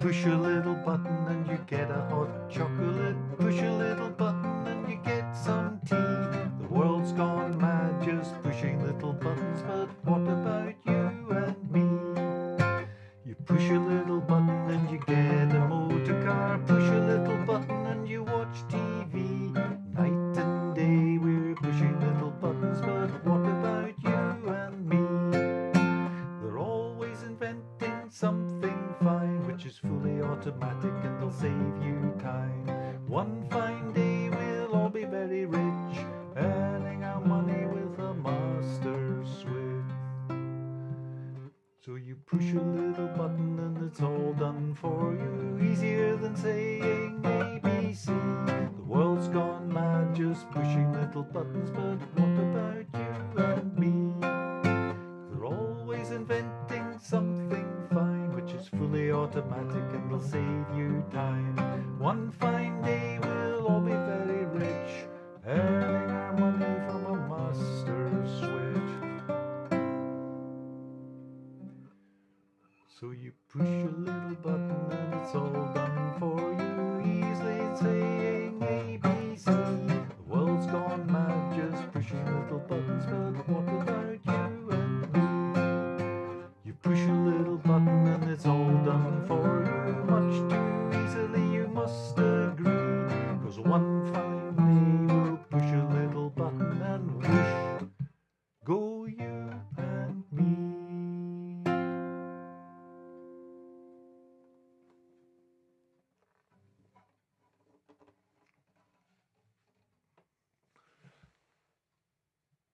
push a little button and you get a hot chocolate. Push a little button and you get some tea. The world's gone mad just pushing little buttons, but what about you and me? You push a little button and you get a motor car. Push a little button and you watch TV. Night and day we're pushing little buttons, but what about you and me? They're always inventing something fine, which is fully automatic and they'll save you time. One fine day we'll all be very rich, earning our money with a master switch. So you push a little button and it's all done for you, easier than saying ABC. The world's gone mad just pushing little buttons, but what about you and me? They're always inventing something fine, which is fully automatic and will save you time. One fine day we'll all be very rich, earning our money from a master switch. So you push a little button and it's all done for you, easily saying ABC. The world's gone mad just pushing little buttons, but what about you and me? You push a little button and it's all done for you, much too easily you must agree, 'cause one fine